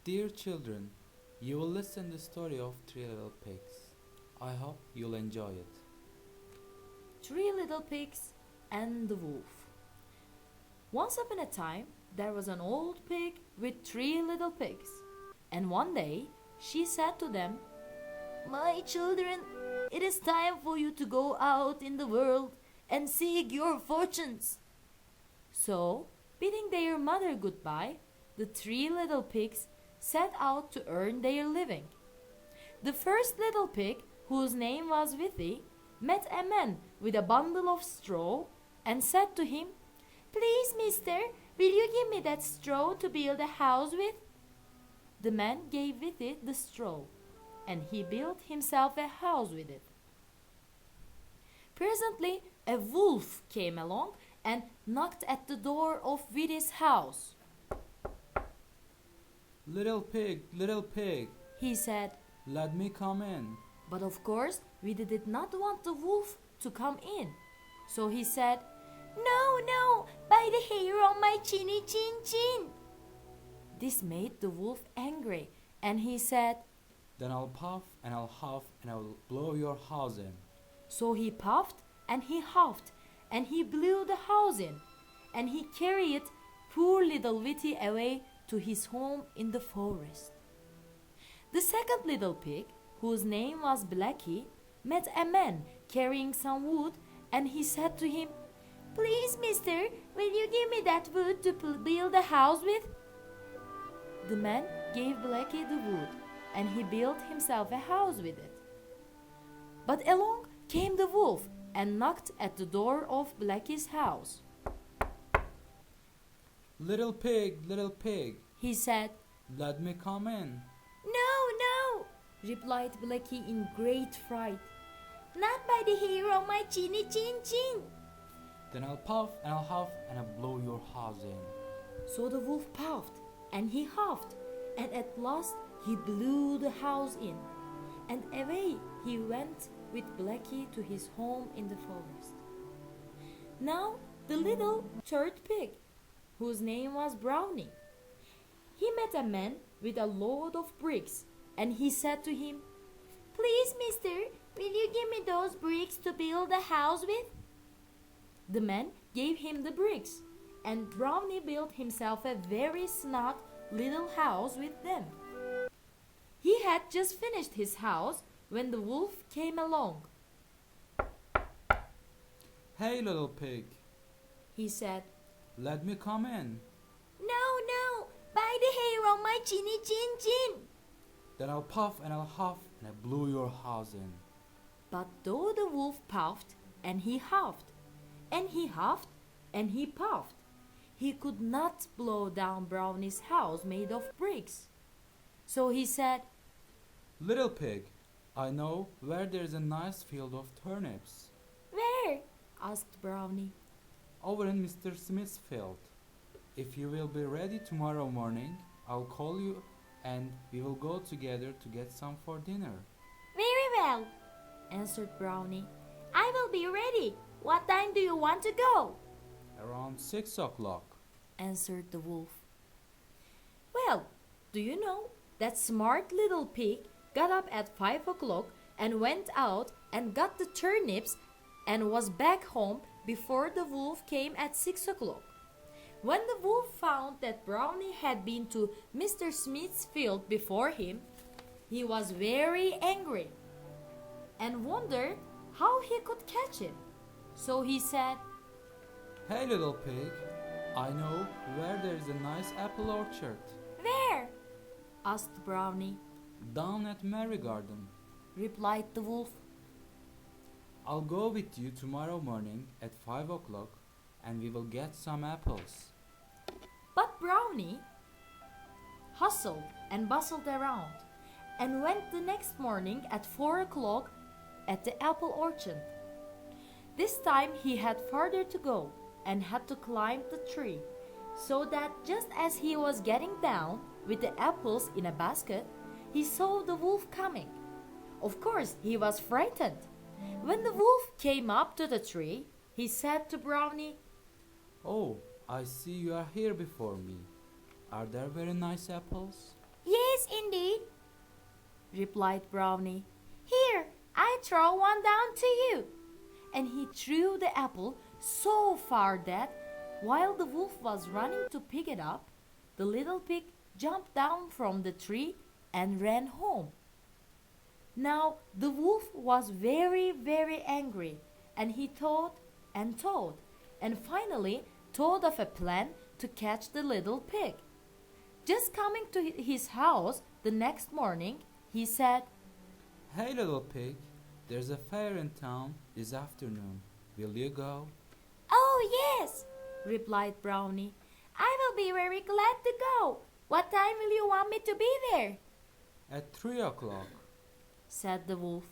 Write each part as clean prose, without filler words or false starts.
Dear children, you will listen the story of three little pigs. I hope you'll enjoy it. Three Little Pigs and the Wolf. Once upon a time, there was an old pig with three little pigs. And one day, she said to them, "My children, it is time for you to go out in the world and seek your fortunes." So, bidding their mother goodbye, the three little pigs set out to earn their living. The first little pig, whose name was Withy, met a man with a bundle of straw and said to him, "Please, mister, will you give me that straw to build a house with?" The man gave Withy the straw, and he built himself a house with it. Presently, a wolf came along and knocked at the door of Withy's house. Little pig, He said, let me come in. but of course, Withy did not want the wolf to come in. So he said, "No, no, by the hair on my chinny chin chin." This made the wolf angry, and he said, Then I'll puff and I'll huff and I'll blow your house in. So he puffed and he huffed, and he blew the house in, and he carried poor little Witty away to his home in the forest. The second little pig, whose name was Blacky, met a man carrying some wood, and he said to him, "Please, mister, will you give me that wood to build a house with?" The man gave Blacky the wood, and he built himself a house with it. But along came the wolf and knocked at the door of Blacky's house. Little pig, He said, let me come in. "No, no," replied Blacky in great fright. "Not by the hair on my chinny chin chin." Then I'll puff and I'll huff and I'll blow your house in. So the wolf puffed and he huffed, and at last he blew the house in, and away he went with Blacky to his home in the forest. Now the little third pig, whose name was Brownie, he met a man with a load of bricks, and he said to him, "Please, mister, will you give me those bricks to build a house with?" The man gave him the bricks, and Brownie built himself a very snug little house with them. He had just finished his house when the wolf came along. Hey little pig, He said, let me come in. "No, no, by the hair on my chinny chin chin." Then I'll puff and I'll huff and I'll blow your house in. But though the wolf puffed and he huffed, and he huffed and he puffed, he could not blow down Brownie's house made of bricks. So he said, Little pig, I know where there's a nice field of turnips. "Where?" asked Brownie. Over in Mr. Smith's field. If you will be ready tomorrow morning, I'll call you and we will go together to get some for dinner. "Very well," answered Brownie. "I will be ready. What time do you want to go?" Around 6 o'clock. answered the wolf. Well, do you know that smart little pig got up at 5 o'clock and went out and got the turnips and was back home before the wolf came at 6 o'clock. When the wolf found that Brownie had been to Mr. Smith's field before him, he was very angry and wondered how he could catch him. So he said, Hey little pig, I know where there's a nice apple orchard. "Where?" asked Brownie. Down at Mary Garden. Replied the wolf. I'll go with you tomorrow morning at 5 o'clock and we will get some apples. But Brownie hustled and bustled around and went the next morning at 4 o'clock at the apple orchard. This time he had farther to go and had to climb the tree, so that just as he was getting down with the apples in a basket, he saw the wolf coming. Of course, he was frightened. When the wolf came up to the tree, he said to Brownie, Oh, I see you are here before me. Are there very nice apples? Yes, indeed, replied Brownie. Here, I throw one down to you. And he threw the apple so far that, while the wolf was running to pick it up, the little pig jumped down from the tree and ran home. Now the wolf was very, very angry, and he thought and thought, and finally thought of a plan to catch the little pig. Just coming to his house the next morning, he said, Hey little pig, there's a fair in town this afternoon. Will you go? Oh, yes, replied Brownie. I will be very glad to go. What time will you want me to be there? At 3 o'clock. Said the wolf.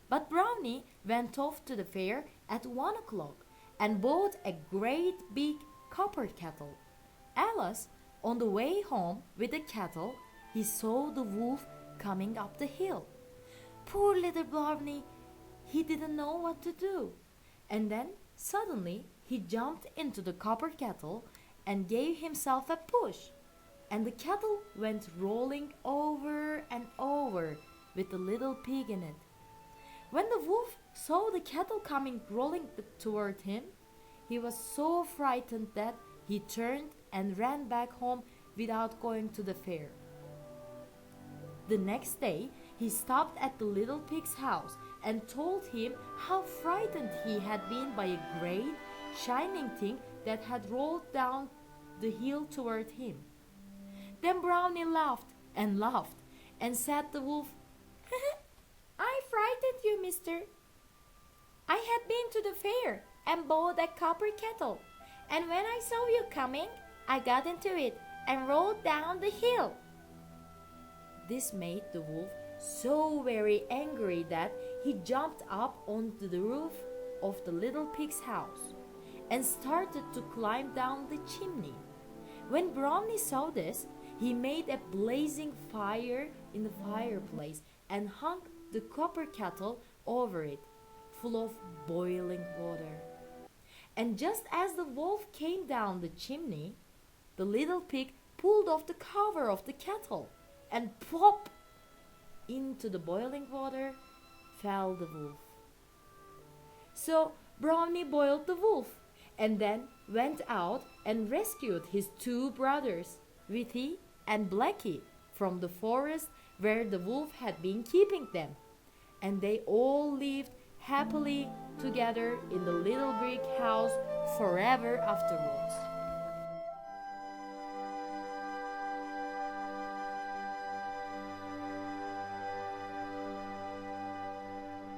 But Brownie went off to the fair at 1 o'clock and bought a great big copper kettle. Alice, on the way home with the kettle, he saw the wolf coming up the hill. Poor little Brownie, he didn't know what to do. And then suddenly he jumped into the copper kettle and gave himself a push. And the kettle went rolling over and over with the little pig in it. When the wolf saw the kettle coming rolling toward him, he was so frightened that he turned and ran back home without going to the fair. The next day, he stopped at the little pig's house and told him how frightened he had been by a great, shining thing that had rolled down the hill toward him. Then Brownie laughed and said to the wolf, I frightened you, mister. I had been to the fair and bought a copper kettle, and when I saw you coming, I got into it and rolled down the hill. This made the wolf so very angry that he jumped up onto the roof of the little pig's house and started to climb down the chimney. When Brownie saw this, he made a blazing fire in the fireplace and hung the copper kettle over it, full of boiling water. And just as the wolf came down the chimney, the little pig pulled off the cover of the kettle, and plop! Into the boiling water fell the wolf. So Brownie boiled the wolf, and then went out and rescued his 2 brothers, Withy and Blacky, from the forest where the wolf had been keeping them. And they all lived happily together in the little brick house forever afterwards.